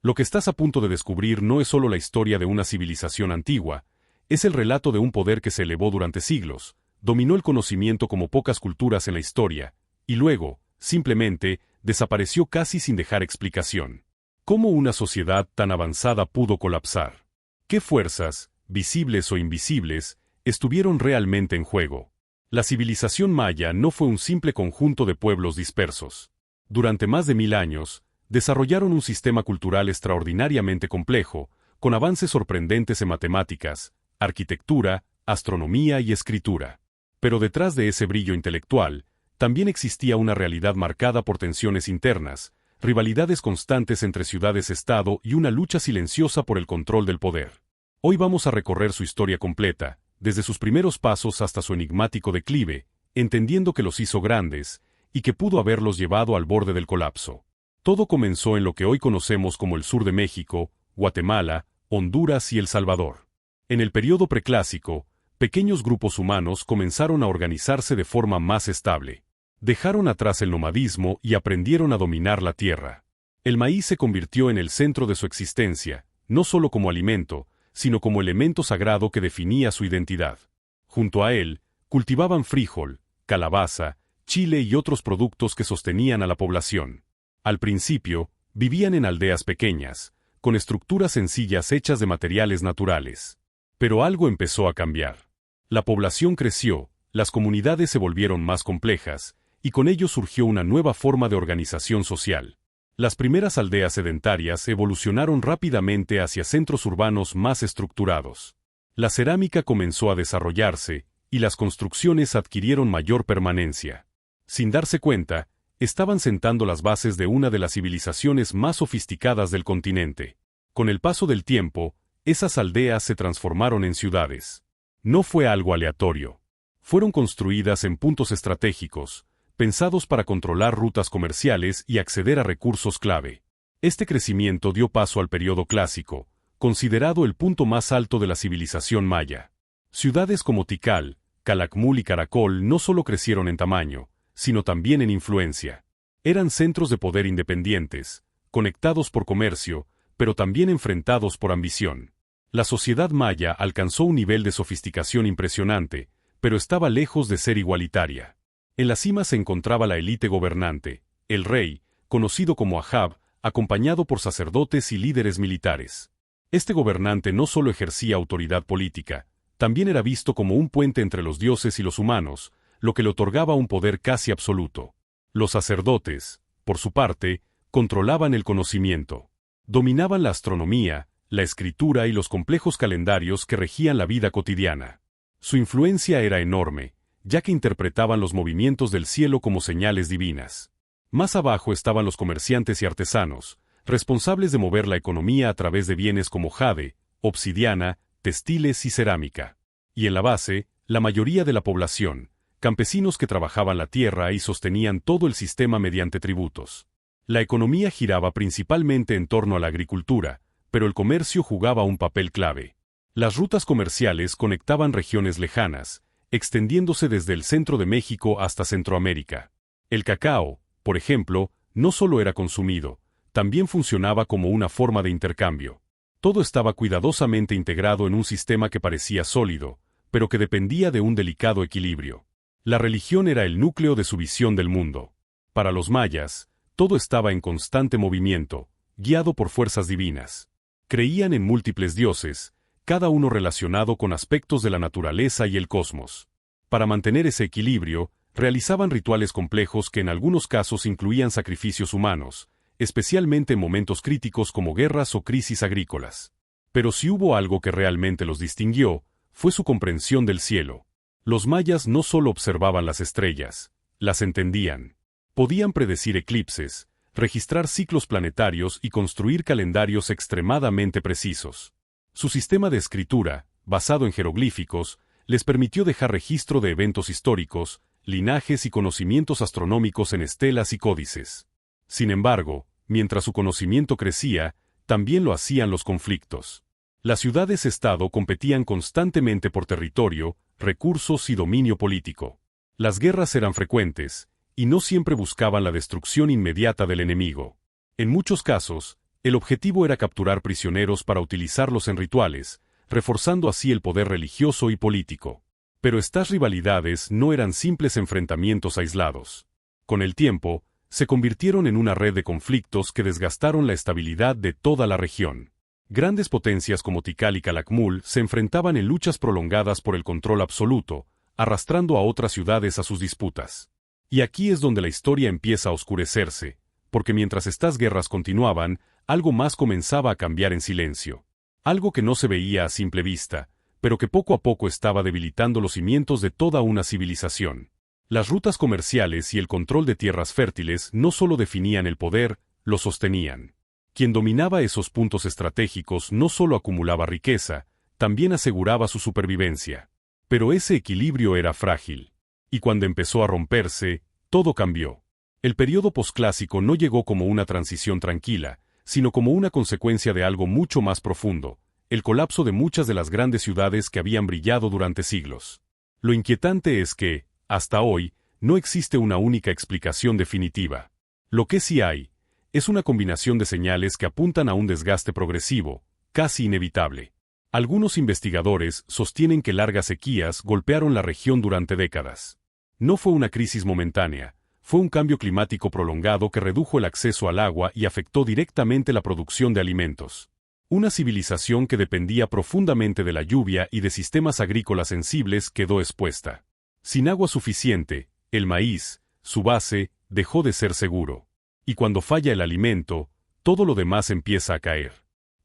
Lo que estás a punto de descubrir no es solo la historia de una civilización antigua, es el relato de un poder que se elevó durante siglos, dominó el conocimiento como pocas culturas en la historia, y luego, simplemente, desapareció casi sin dejar explicación. ¿Cómo una sociedad tan avanzada pudo colapsar? ¿Qué fuerzas, visibles o invisibles, estuvieron realmente en juego? La civilización maya no fue un simple conjunto de pueblos dispersos. Durante más de 1000 años, desarrollaron un sistema cultural extraordinariamente complejo, con avances sorprendentes en matemáticas, arquitectura, astronomía y escritura. Pero detrás de ese brillo intelectual, también existía una realidad marcada por tensiones internas, rivalidades constantes entre ciudades-estado y una lucha silenciosa por el control del poder. Hoy vamos a recorrer su historia completa, desde sus primeros pasos hasta su enigmático declive, entendiendo que los hizo grandes y que pudo haberlos llevado al borde del colapso. Todo comenzó en lo que hoy conocemos como el sur de México, Guatemala, Honduras y El Salvador. En el período preclásico, pequeños grupos humanos comenzaron a organizarse de forma más estable. Dejaron atrás el nomadismo y aprendieron a dominar la tierra. El maíz se convirtió en el centro de su existencia, no solo como alimento, sino como elemento sagrado que definía su identidad. Junto a él, cultivaban frijol, calabaza, chile y otros productos que sostenían a la población. Al principio, vivían en aldeas pequeñas, con estructuras sencillas hechas de materiales naturales. Pero algo empezó a cambiar. La población creció, las comunidades se volvieron más complejas, y con ello surgió una nueva forma de organización social. Las primeras aldeas sedentarias evolucionaron rápidamente hacia centros urbanos más estructurados. La cerámica comenzó a desarrollarse, y las construcciones adquirieron mayor permanencia. Sin darse cuenta, estaban sentando las bases de una de las civilizaciones más sofisticadas del continente. Con el paso del tiempo, esas aldeas se transformaron en ciudades. No fue algo aleatorio. Fueron construidas en puntos estratégicos, pensados para controlar rutas comerciales y acceder a recursos clave. Este crecimiento dio paso al período clásico, considerado el punto más alto de la civilización maya. Ciudades como Tikal, Calakmul y Caracol no solo crecieron en tamaño, sino también en influencia. Eran centros de poder independientes, conectados por comercio, pero también enfrentados por ambición. La sociedad maya alcanzó un nivel de sofisticación impresionante, pero estaba lejos de ser igualitaria. En la cima se encontraba la élite gobernante, el rey, conocido como Ahab, acompañado por sacerdotes y líderes militares. Este gobernante no solo ejercía autoridad política, también era visto como un puente entre los dioses y los humanos, lo que le otorgaba un poder casi absoluto. Los sacerdotes, por su parte, controlaban el conocimiento. Dominaban la astronomía, la escritura y los complejos calendarios que regían la vida cotidiana. Su influencia era enorme, ya que interpretaban los movimientos del cielo como señales divinas. Más abajo estaban los comerciantes y artesanos, responsables de mover la economía a través de bienes como jade, obsidiana, textiles y cerámica. Y en la base, la mayoría de la población, campesinos que trabajaban la tierra y sostenían todo el sistema mediante tributos. La economía giraba principalmente en torno a la agricultura, pero el comercio jugaba un papel clave. Las rutas comerciales conectaban regiones lejanas, extendiéndose desde el centro de México hasta Centroamérica. El cacao, por ejemplo, no solo era consumido, también funcionaba como una forma de intercambio. Todo estaba cuidadosamente integrado en un sistema que parecía sólido, pero que dependía de un delicado equilibrio. La religión era el núcleo de su visión del mundo. Para los mayas, todo estaba en constante movimiento, guiado por fuerzas divinas. Creían en múltiples dioses, cada uno relacionado con aspectos de la naturaleza y el cosmos. Para mantener ese equilibrio, realizaban rituales complejos que en algunos casos incluían sacrificios humanos, especialmente en momentos críticos como guerras o crisis agrícolas. Pero si hubo algo que realmente los distinguió, fue su comprensión del cielo. Los mayas no solo observaban las estrellas, las entendían. Podían predecir eclipses, registrar ciclos planetarios y construir calendarios extremadamente precisos. Su sistema de escritura, basado en jeroglíficos, les permitió dejar registro de eventos históricos, linajes y conocimientos astronómicos en estelas y códices. Sin embargo, mientras su conocimiento crecía, también lo hacían los conflictos. Las ciudades-estado competían constantemente por territorio, recursos y dominio político. Las guerras eran frecuentes, y no siempre buscaban la destrucción inmediata del enemigo. En muchos casos, El objetivo era capturar prisioneros para utilizarlos en rituales, reforzando así el poder religioso y político. Pero estas rivalidades no eran simples enfrentamientos aislados. Con el tiempo, se convirtieron en una red de conflictos que desgastaron la estabilidad de toda la región. Grandes potencias como Tikal y Calakmul se enfrentaban en luchas prolongadas por el control absoluto, arrastrando a otras ciudades a sus disputas. Y aquí es donde la historia empieza a oscurecerse, porque mientras estas guerras continuaban, algo más comenzaba a cambiar en silencio. Algo que no se veía a simple vista, pero que poco a poco estaba debilitando los cimientos de toda una civilización. Las rutas comerciales y el control de tierras fértiles no solo definían el poder, lo sostenían. Quien dominaba esos puntos estratégicos no solo acumulaba riqueza, también aseguraba su supervivencia. Pero ese equilibrio era frágil. Y cuando empezó a romperse, todo cambió. El período posclásico no llegó como una transición tranquila, sino como una consecuencia de algo mucho más profundo, el colapso de muchas de las grandes ciudades que habían brillado durante siglos. Lo inquietante es que, hasta hoy, no existe una única explicación definitiva. Lo que sí hay, es una combinación de señales que apuntan a un desgaste progresivo, casi inevitable. Algunos investigadores sostienen que largas sequías golpearon la región durante décadas. No fue una crisis momentánea, fue un cambio climático prolongado que redujo el acceso al agua y afectó directamente la producción de alimentos. Una civilización que dependía profundamente de la lluvia y de sistemas agrícolas sensibles quedó expuesta. Sin agua suficiente, el maíz, su base, dejó de ser seguro. Y cuando falla el alimento, todo lo demás empieza a caer.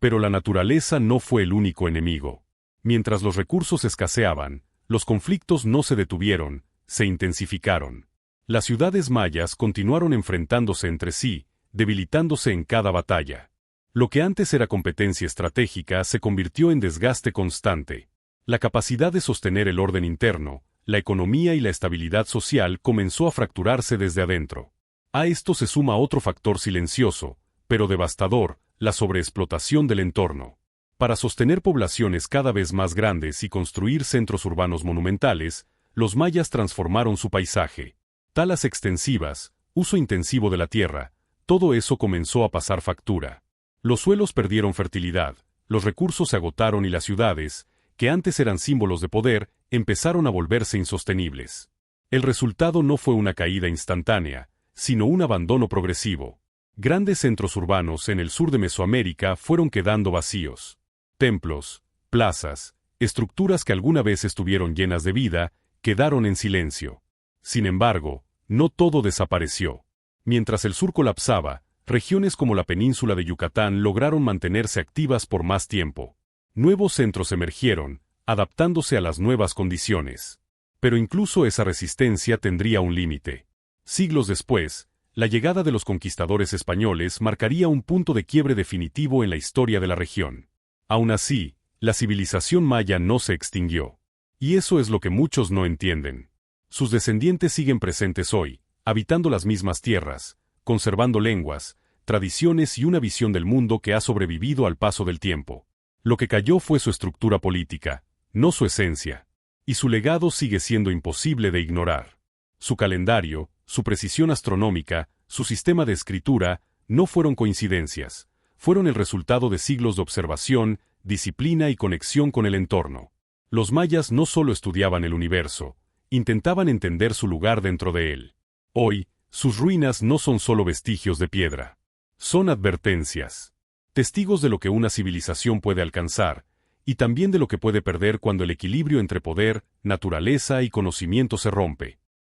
Pero la naturaleza no fue el único enemigo. Mientras los recursos escaseaban, los conflictos no se detuvieron, se intensificaron. Las ciudades mayas continuaron enfrentándose entre sí, debilitándose en cada batalla. Lo que antes era competencia estratégica se convirtió en desgaste constante. La capacidad de sostener el orden interno, la economía y la estabilidad social comenzó a fracturarse desde adentro. A esto se suma otro factor silencioso, pero devastador, la sobreexplotación del entorno. Para sostener poblaciones cada vez más grandes y construir centros urbanos monumentales, los mayas transformaron su paisaje. Talas extensivas, uso intensivo de la tierra, todo eso comenzó a pasar factura. Los suelos perdieron fertilidad, los recursos se agotaron y las ciudades, que antes eran símbolos de poder, empezaron a volverse insostenibles. El resultado no fue una caída instantánea, sino un abandono progresivo. Grandes centros urbanos en el sur de Mesoamérica fueron quedando vacíos. Templos, plazas, estructuras que alguna vez estuvieron llenas de vida, quedaron en silencio. Sin embargo, no todo desapareció. Mientras el sur colapsaba, regiones como la península de Yucatán lograron mantenerse activas por más tiempo. Nuevos centros emergieron, adaptándose a las nuevas condiciones. Pero incluso esa resistencia tendría un límite. Siglos después, la llegada de los conquistadores españoles marcaría un punto de quiebre definitivo en la historia de la región. Aún así, la civilización maya no se extinguió. Y eso es lo que muchos no entienden. Sus descendientes siguen presentes hoy, habitando las mismas tierras, conservando lenguas, tradiciones y una visión del mundo que ha sobrevivido al paso del tiempo. Lo que cayó fue su estructura política, no su esencia. Y su legado sigue siendo imposible de ignorar. Su calendario, su precisión astronómica, su sistema de escritura, no fueron coincidencias, fueron el resultado de siglos de observación, disciplina y conexión con el entorno. Los mayas no solo estudiaban el universo, intentaban entender su lugar dentro de él. Hoy, sus ruinas no son solo vestigios de piedra. Son advertencias. Testigos de lo que una civilización puede alcanzar, y también de lo que puede perder cuando el equilibrio entre poder, naturaleza y conocimiento se rompe.